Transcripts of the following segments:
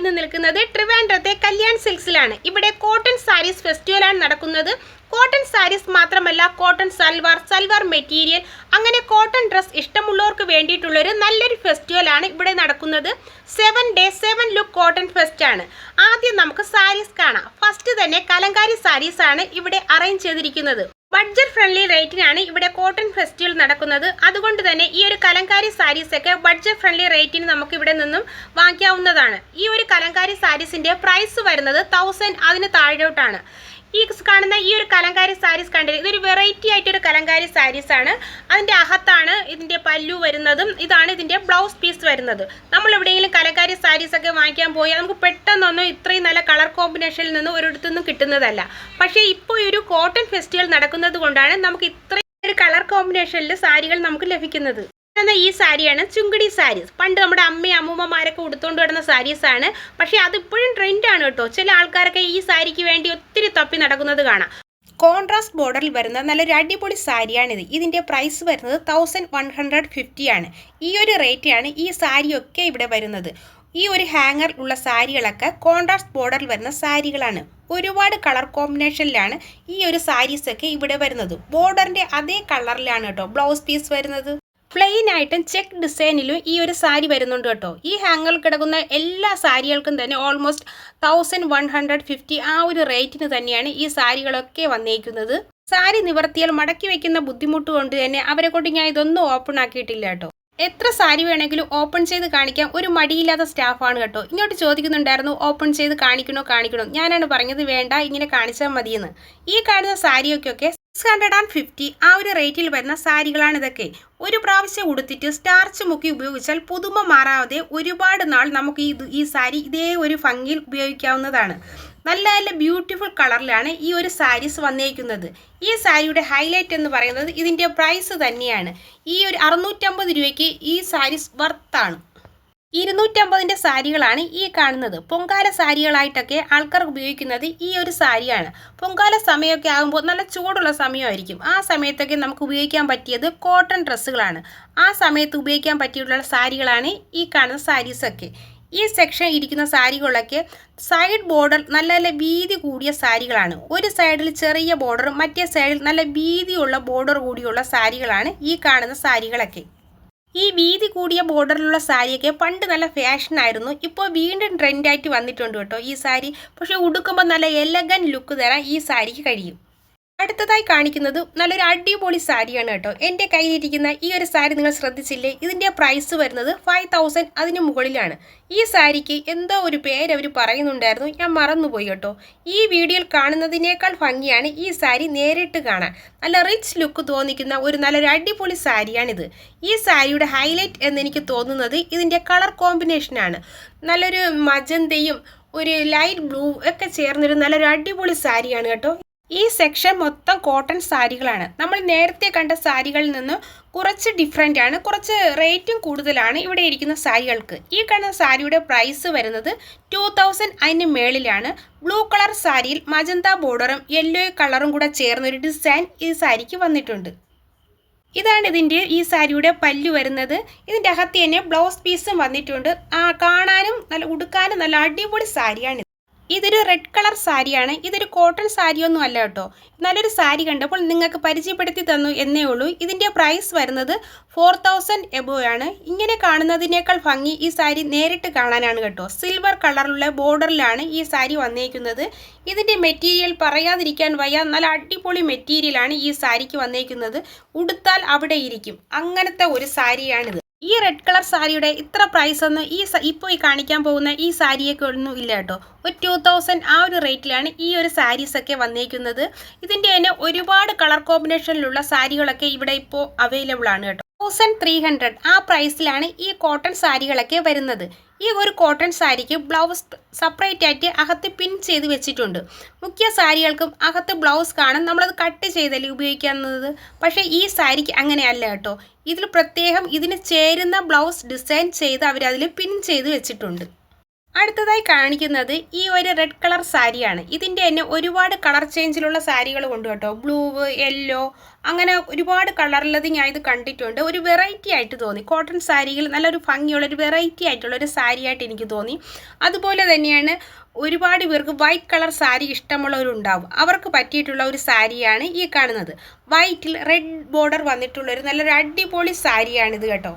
ഇന്ന് നിൽക്കുന്നത് ട്രിവാൻഡ്രത്തെ കല്യാൺ സിൽക്സിലാണ്. ഇവിടെ കോട്ടൺ സാരീസ് ഫെസ്റ്റിവലാണ് നടക്കുന്നത്. കോട്ടൺ സാരീസ് മാത്രമല്ല, കോട്ടൺ സൽവാർ മെറ്റീരിയൽ, അങ്ങനെ കോട്ടൺ ഡ്രസ് ഇഷ്ടമുള്ളവർക്ക് വേണ്ടിയിട്ടുള്ളൊരു നല്ലൊരു ഫെസ്റ്റിവലാണ് ഇവിടെ നടക്കുന്നത്. 7 ഡേ 7 ലുക്ക് കോട്ടൺ ഫെസ്റ്റ് ആണ്. ആദ്യം നമുക്ക് സാരീസ് കാണാം. ഫസ്റ്റ് തന്നെ കലങ്കാരി സാരീസ് ആണ് ഇവിടെ അറേഞ്ച് ചെയ്തിരിക്കുന്നത്. ബഡ്ജറ്റ് ഫ്രണ്ട്ലി റേറ്റിനാണ് ഇവിടെ കോട്ടൺ ഫെസ്റ്റിവൽ നടക്കുന്നത്. അതുകൊണ്ട് തന്നെ ഈ ഒരു കലങ്കാരി സാരീസ് ഒക്കെ ബഡ്ജറ്റ് ഫ്രണ്ട്ലി റേറ്റിന് നമുക്ക് ഇവിടെ നിന്നും വാങ്ങിക്കാവുന്നതാണ്. ഈ ഒരു കലങ്കാരി സാരീസിന്റെ പ്രൈസ് വരുന്നത് 1000 അതിന് താഴോട്ടാണ്. ഈ കാണുന്ന ഈ ഒരു കലങ്കാരി സാരീസ് കണ്ടത് ഇതൊരു വെറൈറ്റി ആയിട്ടൊരു കലങ്കാരി സാരീസ് ആണ്. അതിൻ്റെ അകത്താണ് ഇതിൻ്റെ പല്ലു വരുന്നതും ഇതാണ് ഇതിൻ്റെ ബ്ലൗസ് പീസ് വരുന്നത്. നമ്മൾ എവിടെയെങ്കിലും കലങ്കാരി സാരീസ് ഒക്കെ വാങ്ങിക്കാൻ പോയാൽ നമുക്ക് പെട്ടെന്നൊന്നും ഇത്രയും നല്ല കളർ കോമ്പിനേഷനിൽ നിന്ന് ഒരിടത്തുനിന്നും കിട്ടുന്നതല്ല. പക്ഷേ ഇപ്പോൾ ഈ ഒരു കോട്ടൺ ഫെസ്റ്റിവൽ നടക്കുന്നത് കൊണ്ടാണ് നമുക്ക് ഇത്രയും ഒരു കളർ കോമ്പിനേഷനിൽ സാരികൾ നമുക്ക് ലഭിക്കുന്നത്. ഈ സാരിയാണ് ചുങ്കിടി സാരീസ്. പണ്ട് നമ്മുടെ അമ്മയും അമ്മൂമ്മമാരൊക്കെ ഉടുത്തുകൊണ്ട് വരുന്ന സാരീസാണ്. പക്ഷേ അതിപ്പോഴും ട്രെൻഡാണ് കേട്ടോ. ചില ആൾക്കാരൊക്കെ ഈ സാരിക്ക് വേണ്ടി ഒത്തിരി തപ്പി നടക്കുന്നത് കാണാം. കോൺട്രാസ്റ്റ് ബോർഡറിൽ വരുന്ന നല്ലൊരു അടിപൊളി സാരിയാണിത്. ഇതിൻ്റെ പ്രൈസ് വരുന്നത് 1150 ആണ്. ഈ ഒരു റേറ്റാണ് ഈ സാരിയൊക്കെ ഇവിടെ വരുന്നത്. ഈ ഒരു ഹാങ്ങർ ഉള്ള സാരികളൊക്കെ കോൺട്രാസ്റ്റ് ബോർഡറിൽ വരുന്ന സാരികളാണ്. ഒരുപാട് കളർ കോമ്പിനേഷനിലാണ് ഈ ഒരു സാരീസൊക്കെ ഇവിടെ വരുന്നത്. ബോർഡറിൻ്റെ അതേ കളറിലാണ് കേട്ടോ ബ്ലൗസ് പീസ് വരുന്നത്. പ്ലെയിൻ ആയിട്ടും ചെക്ക് ഡിസൈനിലും ഈ ഒരു സാരി വരുന്നുണ്ട് കേട്ടോ. ഈ ഹാങ്ങറിൽ കിടക്കുന്ന എല്ലാ സാരികൾക്കും തന്നെ ഓൾമോസ്റ്റ് 1150 ആ ഒരു റേറ്റിന് തന്നെയാണ് ഈ സാരികളൊക്കെ വന്നേക്കുന്നത്. സാരി നിവർത്തിയാൽ മടക്കി വെക്കുന്ന ബുദ്ധിമുട്ട് കൊണ്ട് തന്നെ അവരെ കൊണ്ട് ഞാൻ ഇതൊന്നും ഓപ്പൺ ആക്കിയിട്ടില്ല കേട്ടോ. എത്ര സാരി വേണമെങ്കിലും ഓപ്പൺ ചെയ്ത് കാണിക്കാൻ ഒരു മടിയില്ലാത്ത സ്റ്റാഫാണ് കേട്ടോ. ഇങ്ങോട്ട് ചോദിക്കുന്നുണ്ടായിരുന്നു ഓപ്പൺ ചെയ്ത് കാണിക്കണോ. ഞാനാണ് പറഞ്ഞത് വേണ്ട, ഇങ്ങനെ കാണിച്ചാൽ മതിയെന്ന്. ഈ കാണുന്ന സാരിയൊക്കെ 650 ആ ഒരു റേറ്റിൽ വരുന്ന സാരികളാണ് ഇതൊക്കെ. ഒരു പ്രാവശ്യം ഉടുത്തിട്ട് സ്റ്റാർച്ച് മുക്കി ഉപയോഗിച്ചാൽ പുതുമ മാറാതെ ഒരുപാട് നാൾ നമുക്ക് ഈ സാരി ഇതേ ഒരു ഭംഗിയിൽ ഉപയോഗിക്കാവുന്നതാണ്. നല്ല നല്ല ബ്യൂട്ടിഫുൾ കളറിലാണ് ഈ ഒരു സാരീസ് വന്നേക്കുന്നത്. ഈ സാരിയുടെ ഹൈലൈറ്റ് എന്ന് പറയുന്നത് ഇതിൻ്റെ പ്രൈസ് തന്നെയാണ്. ഈ ഒരു 650 രൂപയ്ക്ക് ഈ സാരീസ് വർത്താണ്. 250ൻ്റെ സാരികളാണ് ഈ കാണുന്നത്. പൊങ്കാല സാരികളായിട്ടൊക്കെ ആൾക്കാർ ഉപയോഗിക്കുന്നത് ഈ ഒരു സാരിയാണ്. പൊങ്കാല സമയമൊക്കെ ആകുമ്പോൾ നല്ല ചൂടുള്ള സമയമായിരിക്കും. ആ സമയത്തൊക്കെ നമുക്ക് ഉപയോഗിക്കാൻ പറ്റിയത് കോട്ടൺ ഡ്രസ്സുകളാണ്. ആ സമയത്ത് ഉപയോഗിക്കാൻ പറ്റിയിട്ടുള്ള സാരികളാണ് ഈ കാണുന്ന സാരീസൊക്കെ. ഈ സെക്ഷൻ ഇരിക്കുന്ന സാരികളൊക്കെ സൈഡ് ബോർഡർ നല്ല നല്ല വീതി കൂടിയ സാരികളാണ്. ഒരു സൈഡിൽ ചെറിയ ബോർഡറും മറ്റേ സൈഡിൽ നല്ല വീതിയുള്ള ബോർഡർ കൂടിയുള്ള സാരികളാണ് ഈ കാണുന്ന സാരികളൊക്കെ. ഈ വീതി കൂടിയ ബോർഡറിലുള്ള സാരിയൊക്കെ പണ്ട് നല്ല ഫാഷനായിരുന്നു. ഇപ്പോൾ വീണ്ടും ട്രെൻഡായിട്ട് വന്നിട്ടുണ്ട് കേട്ടോ ഈ സാരി. പക്ഷേ ഉടുക്കുമ്പോൾ നല്ല എലഗൻ ലുക്ക് തരാൻ ഈ സാരിക്ക് കഴിയും. അടുത്തതായി കാണിക്കുന്നത് നല്ലൊരു അടിപൊളി സാരിയാണ് കേട്ടോ. എൻ്റെ കയ്യിലിരിക്കുന്ന ഈ ഒരു സാരി നിങ്ങൾ ശ്രദ്ധിച്ചില്ലേ? ഇതിൻ്റെ പ്രൈസ് വരുന്നത് 5000 അതിന് മുകളിലാണ്. ഈ സാരിക്ക് എന്തോ ഒരു പേര് അവർ പറയുന്നുണ്ടായിരുന്നു, ഞാൻ മറന്നുപോയി കേട്ടോ. ഈ വീഡിയോയിൽ കാണുന്നതിനേക്കാൾ ഭംഗിയാണ് ഈ സാരി നേരിട്ട് കാണാൻ. നല്ല റിച്ച് ലുക്ക് തോന്നിക്കുന്ന നല്ലൊരു അടിപൊളി സാരിയാണിത്. ഈ സാരിയുടെ ഹൈലൈറ്റ് എന്നെനിക്ക് തോന്നുന്നത് ഇതിൻ്റെ കളർ കോമ്പിനേഷനാണ്. നല്ലൊരു മജന്തയും ഒരു ലൈറ്റ് ബ്ലൂ ഒക്കെ ചേർന്നൊരു നല്ലൊരു അടിപൊളി സാരിയാണ് കേട്ടോ. ഈ സെക്ഷൻ മൊത്തം കോട്ടൺ സാരികളാണ്. നമ്മൾ നേരത്തെ കണ്ട സാരികളിൽ നിന്ന് കുറച്ച് ഡിഫറെൻ്റ് ആണ്, കുറച്ച് റേറ്റും കൂടുതലാണ് ഇവിടെ ഇരിക്കുന്ന സാരികൾക്ക്. ഈ കാണുന്ന സാരിയുടെ പ്രൈസ് വരുന്നത് 2000 അതിന് മേളിലാണ്. ബ്ലൂ കളർ സാരിയിൽ മജന്ത ബോർഡറും യെല്ലോ കളറും കൂടെ ചേർന്നൊരു ഡിസൈൻ ഈ സാരിക്ക് വന്നിട്ടുണ്ട്. ഇതാണ് ഈ സാരിയുടെ പല്ലു വരുന്നത്. ഇതിൻ്റെ അകത്ത് തന്നെ ബ്ലൗസ് പീസും വന്നിട്ടുണ്ട്. കാണാനും നല്ല ഉടുക്കാനും നല്ല അടിപൊളി സാരിയാണ്. ഇതൊരു റെഡ് കളർ സാരിയാണ്. ഇതൊരു കോട്ടൺ സാരിയൊന്നും അല്ല കേട്ടോ. നല്ലൊരു സാരി കണ്ടപ്പോൾ നിങ്ങൾക്ക് പരിചയപ്പെടുത്തി തന്നു എന്നേ ഉള്ളൂ. ഇതിൻ്റെ പ്രൈസ് വരുന്നത് 4000 എബോവ് ആണ്. ഇങ്ങനെ കാണുന്നതിനേക്കാൾ ഭംഗി ഈ സാരി നേരിട്ട് കാണാനാണ് കേട്ടോ. സിൽവർ കളറിലുള്ള ബോർഡറിലാണ് ഈ സാരി വന്നേക്കുന്നത്. ഇതിൻ്റെ മെറ്റീരിയൽ പറയാതിരിക്കാൻ വയ്യ, നല്ല അടിപൊളി മെറ്റീരിയലാണ് ഈ സാരിക്ക് വന്നേക്കുന്നത്. ഉടുത്താൽ അവിടെ ഇരിക്കും, അങ്ങനത്തെ ഒരു സാരിയാണിത്. ഈ റെഡ് കളർ സാരിയുടെ ഇത്ര പ്രൈസ് ഒന്നും ഇപ്പോൾ ഈ കാണിക്കാൻ പോകുന്ന ഈ സാരിയൊക്കെ ഒന്നും ഇല്ല കേട്ടോ. ഒരു 2000 ആ ഒരു റേറ്റിലാണ് ഈ ഒരു സാരീസൊക്കെ വന്നേക്കുന്നത്. ഇതിൻ്റെ തന്നെ ഒരുപാട് കളർ കോമ്പിനേഷനിലുള്ള സാരികളൊക്കെ ഇവിടെ ഇപ്പോൾ അവൈലബിൾ ആണ് കേട്ടോ. 1300 ആ പ്രൈസിലാണ് ഈ കോട്ടൺ സാരികളൊക്കെ വരുന്നത്. ഈ ഒരു കോട്ടൺ സാരിക്ക് ബ്ലൗസ് സെപ്പറേറ്റ് ആയിട്ട് അകത്ത് പിൻ ചെയ്ത് വെച്ചിട്ടുണ്ട്. മുഖ്യ സാരികൾക്കും അകത്ത് ബ്ലൗസ് കാണും, നമ്മളത് കട്ട് ചെയ്തല്ലേ ഉപയോഗിക്കുന്നത്. പക്ഷേ ഈ സാരിക്ക് അങ്ങനെയല്ല കേട്ടോ. ഇതിൽ പ്രത്യേകം ഇതിന് ചേരുന്ന ബ്ലൗസ് ഡിസൈൻ ചെയ്ത് അവരതിൽ പിൻ ചെയ്ത് വെച്ചിട്ടുണ്ട്. അടുത്തതായി കാണിക്കുന്നത് ഈ ഒരു റെഡ് കളർ സാരിയാണ്. ഇതിൻ്റെ തന്നെ ഒരുപാട് കളർ ചേഞ്ചിലുള്ള സാരികൾ കൊണ്ട് കേട്ടോ. ബ്ലൂ, യെല്ലോ, അങ്ങനെ ഒരുപാട് കളറുള്ളത് ഞാൻ ഇത് കണ്ടിട്ടുണ്ട്. ഒരു വെറൈറ്റി ആയിട്ട് തോന്നി. കോട്ടൺ സാരികൾ നല്ലൊരു ഭംഗിയുള്ളൊരു വെറൈറ്റി ആയിട്ടുള്ളൊരു സാരിയായിട്ട് എനിക്ക് തോന്നി. അതുപോലെ തന്നെയാണ് ഒരുപാട് പേർക്ക് വൈറ്റ് കളർ സാരി ഇഷ്ടമുള്ളവരുണ്ടാവും. അവർക്ക് പറ്റിയിട്ടുള്ള ഒരു സാരിയാണ് ഈ കാണുന്നത്. വൈറ്റിൽ റെഡ് ബോർഡർ വന്നിട്ടുള്ളൊരു നല്ലൊരു അടിപൊളി സാരിയാണിത് കേട്ടോ.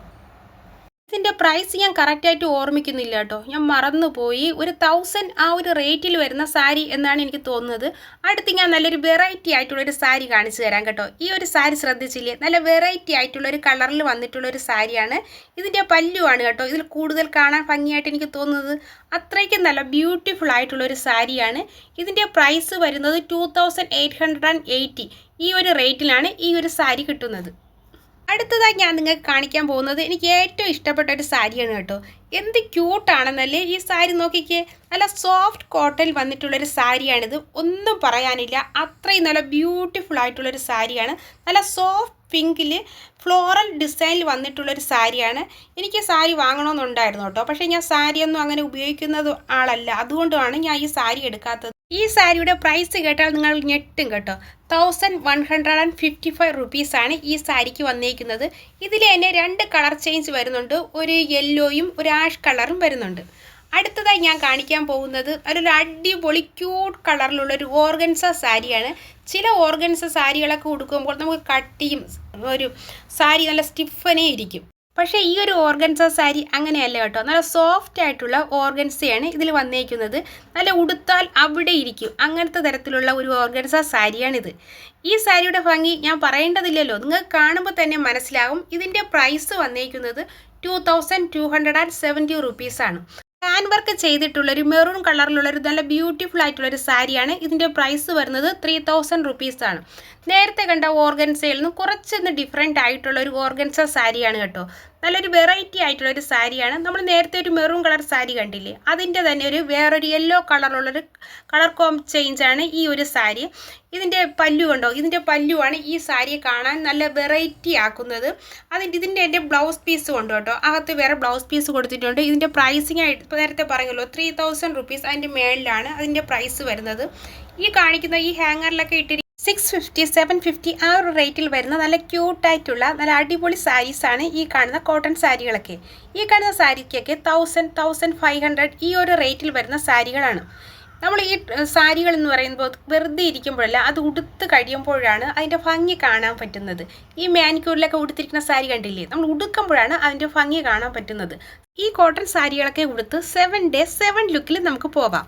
ഇതിൻ്റെ പ്രൈസ് ഞാൻ കറക്റ്റായിട്ട് ഓർമ്മിക്കുന്നില്ല കേട്ടോ, ഞാൻ മറന്നുപോയി. ഒരു 1000 ആ ഒരു റേറ്റിൽ വരുന്ന സാരി എന്നാണ് എനിക്ക് തോന്നുന്നത്. അടുത്ത് ഞാൻ നല്ലൊരു വെറൈറ്റി ആയിട്ടുള്ളൊരു സാരി കാണിച്ചു തരാം കേട്ടോ. ഈ ഒരു സാരി ശ്രദ്ധിച്ചില്ലേ, നല്ല വെറൈറ്റി ആയിട്ടുള്ളൊരു കളറിൽ വന്നിട്ടുള്ളൊരു സാരിയാണ്. ഇതിൻ്റെ പല്ലുവാണ് കേട്ടോ ഇതിൽ കൂടുതൽ കാണാൻ ഭംഗിയായിട്ട് എനിക്ക് തോന്നുന്നത്. അത്രയ്ക്കും നല്ല ബ്യൂട്ടിഫുൾ ആയിട്ടുള്ളൊരു സാരിയാണ്. ഇതിൻ്റെ പ്രൈസ് വരുന്നത് 2880. ഈ ഒരു റേറ്റിലാണ് ഈ ഒരു സാരി കിട്ടുന്നത്. അടുത്തതായി ഞാൻ നിങ്ങൾക്ക് കാണിക്കാൻ പോകുന്നത് എനിക്ക് ഏറ്റവും ഇഷ്ടപ്പെട്ട ഒരു സാരിയാണ് കേട്ടോ. എന്ത് ക്യൂട്ടാണെന്നല്ലേ ഈ സാരി, നോക്കിക്കേ. നല്ല സോഫ്റ്റ് കോട്ടൺ വന്നിട്ടുള്ളൊരു സാരിയാണിത്. ഒന്നും പറയാനില്ല, അത്രയും നല്ല ബ്യൂട്ടിഫുൾ ആയിട്ടുള്ളൊരു സാരിയാണ്. നല്ല സോഫ്റ്റ് പിങ്കിൽ ഫ്ലോറൽ ഡിസൈനിൽ വന്നിട്ടുള്ളൊരു സാരിയാണ്. എനിക്ക് സാരി വാങ്ങണമെന്നുണ്ടായിരുന്നു കേട്ടോ, പക്ഷേ ഞാൻ സാരിയൊന്നും അങ്ങനെ ഉപയോഗിക്കുന്നത് ആളല്ല. അതുകൊണ്ടാണ് ഞാൻ ഈ സാരി എടുക്കാത്തത്. ഈ സാരിയുടെ പ്രൈസ് കേട്ടാൽ നിങ്ങൾ ഞെട്ടും കേട്ടോ. 1155 റുപ്പീസാണ് ഈ സാരിക്ക് വന്നേക്കുന്നത്. ഇതിൽ തന്നെ 2 കളർ ചേഞ്ച് വരുന്നുണ്ട്. ഒരു യെല്ലോയും ഒരു ആഷ് കളറും വരുന്നുണ്ട്. അടുത്തതായി ഞാൻ കാണിക്കാൻ പോകുന്നത് ഒരു അടിപൊളി ക്യൂട്ട് കളറിലുള്ളൊരു ഓർഗൻസ സാരിയാണ്. ചില ഓർഗൻസ സാരികളൊക്കെ ഉടുക്കുമ്പോൾ നമുക്ക് കട്ടിയും ഒരു സാരി നല്ല സ്റ്റിഫനേ ഇരിക്കും. പക്ഷേ ഈ ഒരു ഓർഗൻസ സാരി അങ്ങനെയല്ല കേട്ടോ. നല്ല സോഫ്റ്റ് ആയിട്ടുള്ള ഓർഗൻസയാണ് ഇതിൽ വന്നേക്കുന്നത്. നല്ല ഉടുത്താൽ അവിടെ ഇരിക്കും, അങ്ങനത്തെ തരത്തിലുള്ള ഒരു ഓർഗൻസ സാരിയാണിത്. ഈ സാരിയുടെ ഭംഗി ഞാൻ പറയേണ്ടതില്ലല്ലോ, നിങ്ങൾക്ക് കാണുമ്പോൾ തന്നെ മനസ്സിലാകും. ഇതിൻ്റെ പ്രൈസ് വന്നേക്കുന്നത് 2270 റുപ്പീസാണ്. ഹാൻഡ് വർക്ക് ചെയ്തിട്ടുള്ളൊരു മെറൂൺ കളറിലുള്ളൊരു നല്ല ബ്യൂട്ടിഫുൾ ആയിട്ടുള്ളൊരു സാരിയാണ്. ഇതിൻ്റെ പ്രൈസ് വരുന്നത് 3000 റുപ്പീസാണ്. നേരത്തെ കണ്ട ഓർഗൻസയിൽ നിന്ന് കുറച്ചൊന്ന് ഡിഫറെൻ്റ് ആയിട്ടുള്ളൊരു ഓർഗൻസ സാരിയാണ് കേട്ടോ. നല്ലൊരു വെറൈറ്റി ആയിട്ടുള്ളൊരു സാരിയാണ്. നമ്മൾ നേരത്തെ ഒരു മെറൂൺ കളർ സാരി കണ്ടില്ലേ, അതിൻ്റെ തന്നെ വേറൊരു യെല്ലോ കളറുള്ളൊരു കളർ ചേഞ്ചാണ് ഈ ഒരു സാരി. ഇതിൻ്റെ പല്ലു കണ്ടോ, ഇതിൻ്റെ പല്ലുവാണ് ഈ സാരിയെ കാണാൻ നല്ല വെറൈറ്റി ആക്കുന്നത്. ഇതിൻ്റെ എൻ്റെ ബ്ലൗസ് പീസ് കൊണ്ട് കേട്ടോ, അകത്ത് വേറെ ബ്ലൗസ് പീസ് കൊടുത്തിട്ടുണ്ട്. ഇതിൻ്റെ പ്രൈസിങ് ആയിട്ട് നേരത്തെ പറഞ്ഞല്ലോ 3000 റുപ്പീസ്, അതിൻ്റെ മേളിലാണ് അതിൻ്റെ പ്രൈസ് വരുന്നത്. ഈ കാണിക്കുന്ന ഈ ഹാങ്ങറിലൊക്കെ ഇട്ടിരിക്കും 650 750 ആ ഒരു റേറ്റിൽ വരുന്ന നല്ല ക്യൂട്ടായിട്ടുള്ള നല്ല അടിപൊളി സാരീസാണ് ഈ കാണുന്ന കോട്ടൺ സാരികളൊക്കെ. ഈ കാണുന്ന സാരിക്കൊക്കെ 1500 ഈ ഒരു റേറ്റിൽ വരുന്ന സാരികളാണ്. നമ്മൾ ഈ സാരികൾ എന്ന് പറയുമ്പോൾ വെറുതെ ഇരിക്കുമ്പോഴല്ല, അത് ഉടുത്ത് കഴിയുമ്പോഴാണ് അതിൻ്റെ ഭംഗി കാണാൻ പറ്റുന്നത്. ഈ മാനിക്യൂറിലൊക്കെ ഉടുത്തിരിക്കുന്ന സാരി കണ്ടില്ലേ, നമ്മൾ ഉടുക്കുമ്പോഴാണ് അതിൻ്റെ ഭംഗി കാണാൻ പറ്റുന്നത്. ഈ കോട്ടൺ സാരികളൊക്കെ ഉടുത്ത് 7 days 7 ലുക്കിൽ നമുക്ക് പോകാം.